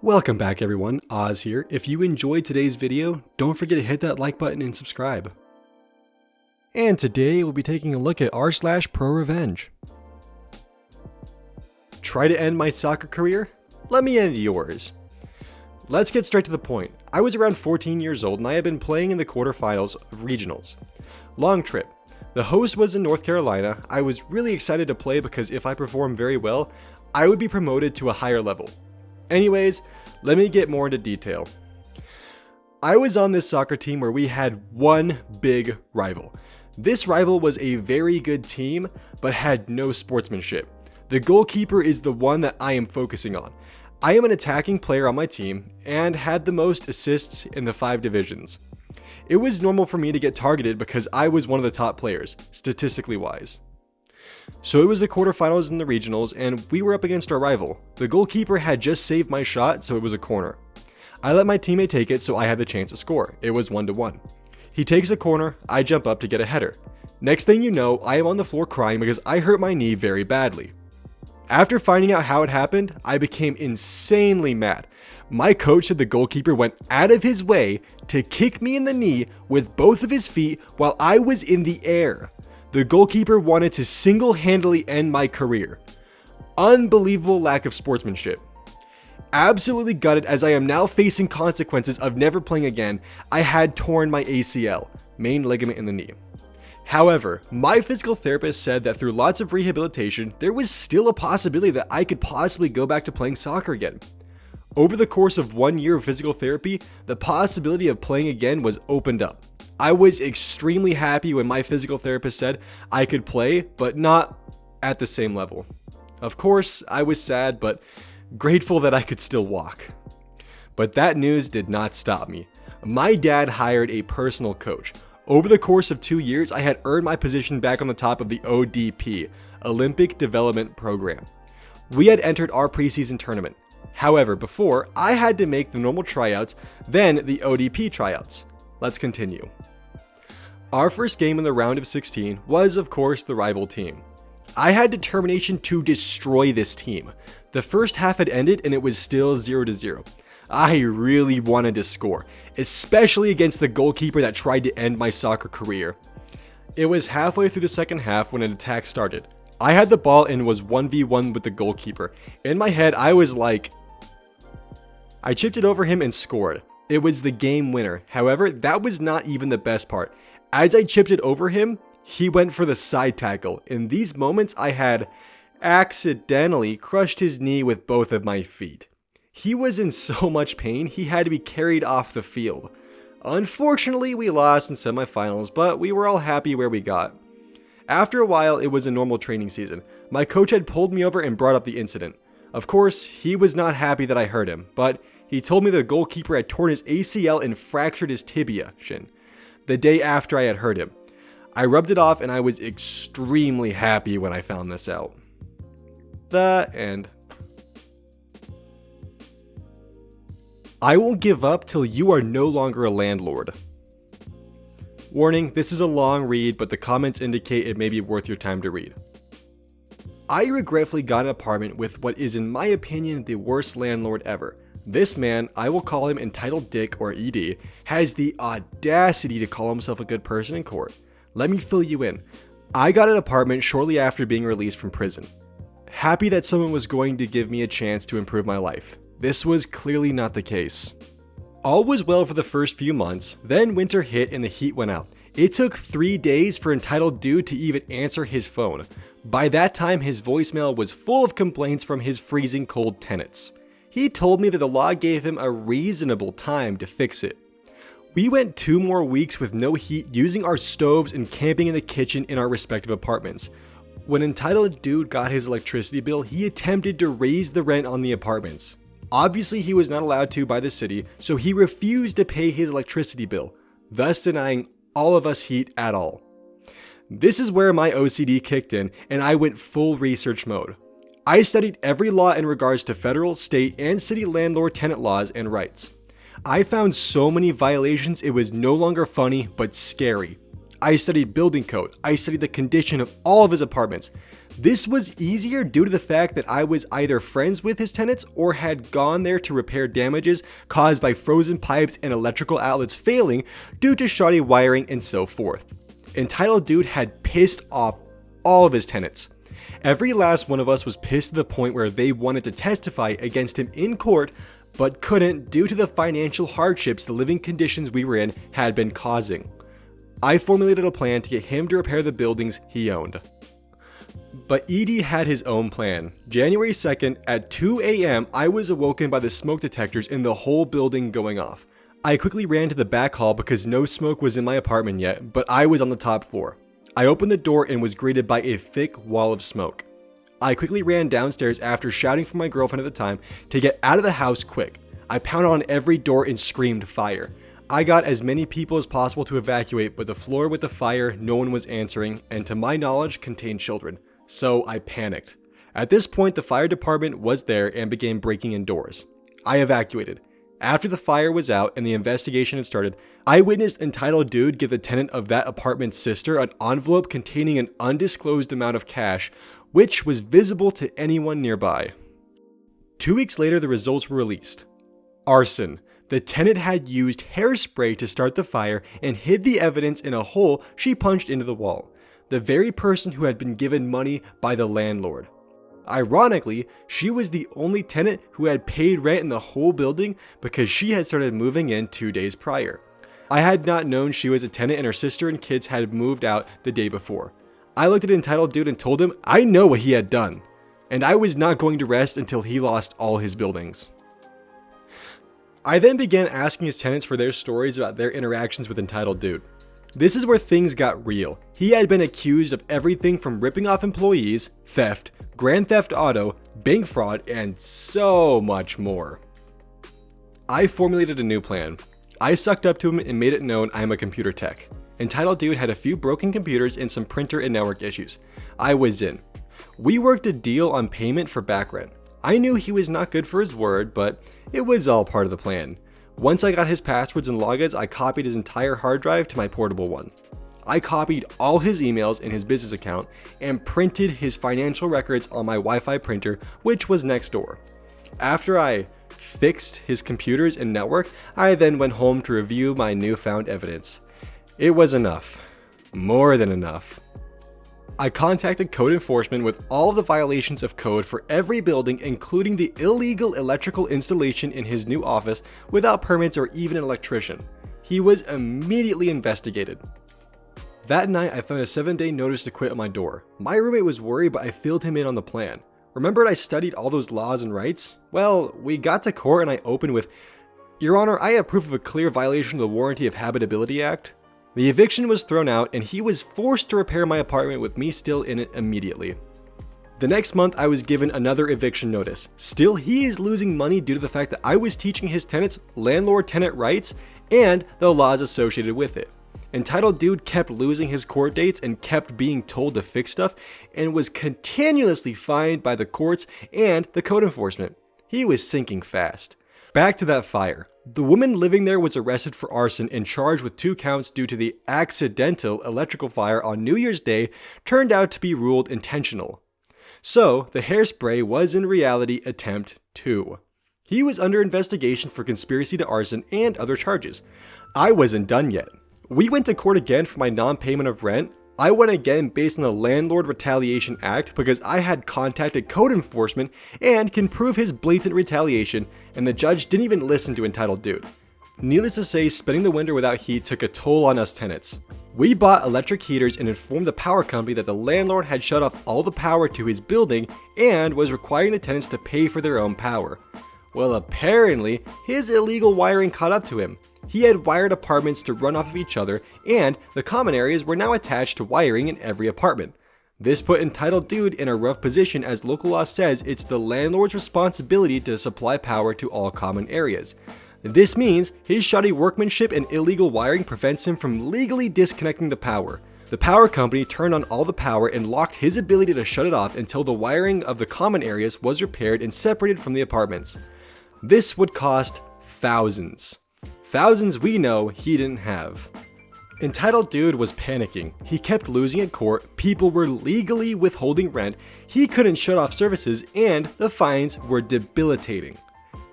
Welcome back everyone, Oz here. If you enjoyed today's video, don't forget to hit that like button and subscribe. And today we'll be taking a look at r/Prorevenge. Try to end my soccer career? Let me end yours. Let's get straight to the point. I was around 14 years old and I had been playing in the quarterfinals of regionals. Long trip. The host was in North Carolina. I was really excited to play because if I performed very well, I would be promoted to a higher level. Anyways, let me get more into detail. I was on this soccer team where we had one big rival. This rival was a very good team, but had no sportsmanship. The goalkeeper is the one that I am focusing on. I am an attacking player on my team and had the most assists in the 5 divisions. It was normal for me to get targeted because I was one of the top players, statistically wise. So it was the quarterfinals and the regionals, and we were up against our rival. The goalkeeper had just saved my shot, so it was a corner. I let my teammate take it, so I had the chance to score. It was 1-1. He takes a corner, I jump up to get a header. Next thing you know, I am on the floor crying because I hurt my knee very badly. After finding out how it happened, I became insanely mad. My coach said the goalkeeper went out of his way to kick me in the knee with both of his feet while I was in the air. The goalkeeper wanted to single-handedly end my career. Unbelievable lack of sportsmanship. Absolutely gutted as I am now facing consequences of never playing again. I had torn my ACL, main ligament in the knee. However, my physical therapist said that through lots of rehabilitation, there was still a possibility that I could possibly go back to playing soccer again. Over the course of 1 year of physical therapy, the possibility of playing again was opened up. I was extremely happy when my physical therapist said I could play, but not at the same level. Of course, I was sad, but grateful that I could still walk. But that news did not stop me. My dad hired a personal coach. Over the course of 2 years, I had earned my position back on the top of the ODP, Olympic Development Program. We had entered our preseason tournament. However, before, I had to make the normal tryouts, then the ODP tryouts. Let's continue. Our first game in the round of 16 was, of course, the rival team. I had determination to destroy this team. The first half had ended and it was still 0-0. I really wanted to score, especially against the goalkeeper that tried to end my soccer career. It was halfway through the second half when an attack started. I had the ball and was 1v1 with the goalkeeper. In my head, I was like, I chipped it over him and scored. It was the game winner. However, that was not even the best part. As I chipped it over him, he went for the side tackle. In these moments, I had accidentally crushed his knee with both of my feet. He was in so much pain, he had to be carried off the field. Unfortunately, we lost in semifinals, but we were all happy where we got. After a while, it was a normal training season. My coach had pulled me over and brought up the incident. Of course, he was not happy that I hurt him, but he told me the goalkeeper had torn his ACL and fractured his tibia shin the day after I had hurt him. I rubbed it off and I was extremely happy when I found this out. The end. I won't give up till you are no longer a landlord. Warning, this is a long read, but the comments indicate it may be worth your time to read. I regretfully got an apartment with what is in my opinion the worst landlord ever. This man, I will call him Entitled Dick or ED, has the audacity to call himself a good person in court. Let me fill you in. I got an apartment shortly after being released from prison. Happy that someone was going to give me a chance to improve my life. This was clearly not the case. All was well for the first few months, then winter hit and the heat went out. It took 3 days for Entitled Dude to even answer his phone. By that time, his voicemail was full of complaints from his freezing cold tenants. He told me that the law gave him a reasonable time to fix it. We went 2 more weeks with no heat, using our stoves and camping in the kitchen in our respective apartments. When Entitled Dude got his electricity bill, he attempted to raise the rent on the apartments. Obviously, he was not allowed to by the city, so he refused to pay his electricity bill, thus denying all of us heat at all. This is where my OCD kicked in and I went full research mode. I studied every law in regards to federal, state, and city landlord tenant laws and rights. I found so many violations it was no longer funny but scary. I studied building code. I studied the condition of all of his apartments. This was easier due to the fact that I was either friends with his tenants or had gone there to repair damages caused by frozen pipes and electrical outlets failing due to shoddy wiring and so forth. Entitled Dude had pissed off all of his tenants. Every last one of us was pissed to the point where they wanted to testify against him in court but couldn't due to the financial hardships the living conditions we were in had been causing. I formulated a plan to get him to repair the buildings he owned. But Edie had his own plan. January 2nd at 2 a.m. I was awoken by the smoke detectors in the whole building going off. I quickly ran to the back hall because no smoke was in my apartment yet, but I was on the top floor. I opened the door and was greeted by a thick wall of smoke. I quickly ran downstairs after shouting for my girlfriend at the time to get out of the house quick. I pounded on every door and screamed fire. I got as many people as possible to evacuate, but the floor with the fire no one was answering and to my knowledge contained children. So I panicked. At this point the fire department was there and began breaking in doors. I evacuated. After the fire was out and the investigation had started, I witnessed Entitled Dude give the tenant of that apartment's sister an envelope containing an undisclosed amount of cash, which was visible to anyone nearby. 2 weeks later, the results were released. Arson. The tenant had used hairspray to start the fire and hid the evidence in a hole she punched into the wall. The very person who had been given money by the landlord. Ironically, she was the only tenant who had paid rent in the whole building because she had started moving in 2 days prior. I had not known she was a tenant and her sister and kids had moved out the day before. I looked at Entitled Dude and told him I know what he had done, and I was not going to rest until he lost all his buildings. I then began asking his tenants for their stories about their interactions with Entitled Dude. This is where things got real. He had been accused of everything from ripping off employees, theft, grand theft auto, bank fraud, and so much more. I formulated a new plan. I sucked up to him and made it known I'm a computer tech. Entitled Dude had a few broken computers and some printer and network issues. I was in. We worked a deal on payment for back rent. I knew he was not good for his word, but it was all part of the plan. Once I got his passwords and logins, I copied his entire hard drive to my portable one. I copied all his emails in his business account and printed his financial records on my Wi-Fi printer, which was next door. After I fixed his computers and network, I then went home to review my newfound evidence. It was enough. More than enough. I contacted code enforcement with all the violations of code for every building, including the illegal electrical installation in his new office without permits or even an electrician. He was immediately investigated. That night, I found a 7-day notice to quit on my door. My roommate was worried, but I filled him in on the plan. Remembered I studied all those laws and rights? Well, we got to court and I opened with, "Your Honor, I have proof of a clear violation of the Warranty of Habitability Act." The eviction was thrown out and he was forced to repair my apartment with me still in it immediately. The next month I was given another eviction notice. Still, he is losing money due to the fact that I was teaching his tenants landlord-tenant rights and the laws associated with it. Entitled Dude kept losing his court dates and kept being told to fix stuff and was continuously fined by the courts and the code enforcement. He was sinking fast. Back to that fire. The woman living there was arrested for arson and charged with 2 counts due to the accidental electrical fire on New Year's Day turned out to be ruled intentional. So, the hairspray was in reality attempt 2. He was under investigation for conspiracy to arson and other charges. I wasn't done yet. We went to court again for my non-payment of rent. I went again based on the Landlord Retaliation Act because I had contacted code enforcement and can prove his blatant retaliation, and the judge didn't even listen to Entitled Dude. Needless to say, spending the winter without heat took a toll on us tenants. We bought electric heaters and informed the power company that the landlord had shut off all the power to his building and was requiring the tenants to pay for their own power. Well, apparently, his illegal wiring caught up to him. He had wired apartments to run off of each other, and the common areas were now attached to wiring in every apartment. This put Entitled Dude in a rough position as local law says it's the landlord's responsibility to supply power to all common areas. This means his shoddy workmanship and illegal wiring prevents him from legally disconnecting the power. The power company turned on all the power and locked his ability to shut it off until the wiring of the common areas was repaired and separated from the apartments. This would cost thousands. Thousands we know he didn't have. Entitled Dude was panicking. He kept losing at court, people were legally withholding rent, he couldn't shut off services, and the fines were debilitating.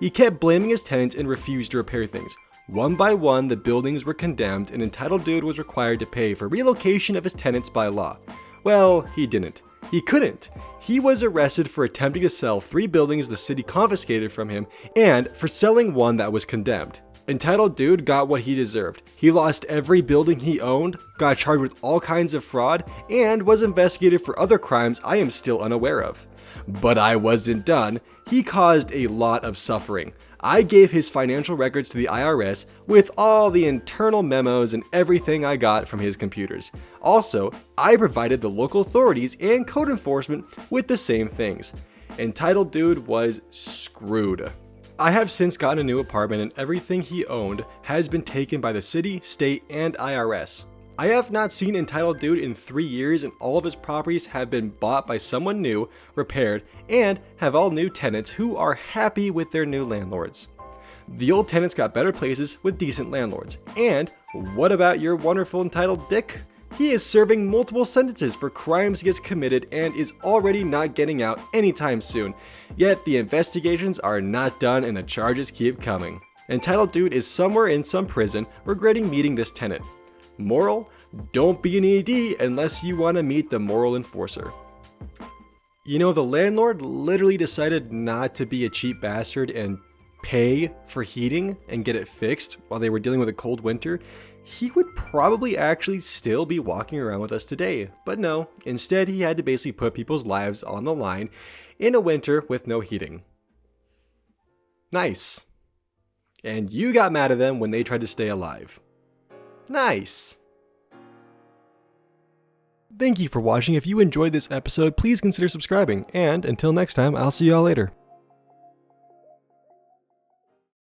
He kept blaming his tenants and refused to repair things. One by one, the buildings were condemned and Entitled Dude was required to pay for relocation of his tenants by law. Well, he didn't. He couldn't. He was arrested for attempting to sell 3 buildings the city confiscated from him and for selling one that was condemned. Entitled Dude got what he deserved. He lost every building he owned, got charged with all kinds of fraud, and was investigated for other crimes I am still unaware of. But I wasn't done. He caused a lot of suffering. I gave his financial records to the IRS with all the internal memos and everything I got from his computers. Also, I provided the local authorities and code enforcement with the same things. Entitled Dude was screwed. I have since gotten a new apartment and everything he owned has been taken by the city, state, and IRS. I have not seen Entitled Dude in 3 years and all of his properties have been bought by someone new, repaired, and have all new tenants who are happy with their new landlords. The old tenants got better places with decent landlords. And what about your wonderful Entitled Dick? He is serving multiple sentences for crimes he has committed and is already not getting out anytime soon. Yet the investigations are not done and the charges keep coming. Entitled Dude is somewhere in some prison regretting meeting this tenant. Moral: don't be an ED unless you want to meet the moral enforcer. You know, the landlord literally decided not to be a cheap bastard and pay for heating and get it fixed while they were dealing with a cold winter. He would probably actually still be walking around with us today. But no, instead he had to basically put people's lives on the line in a winter with no heating. Nice. And you got mad at them when they tried to stay alive. Nice. Thank you for watching. If you enjoyed this episode, please consider subscribing. And until next time, I'll see y'all later.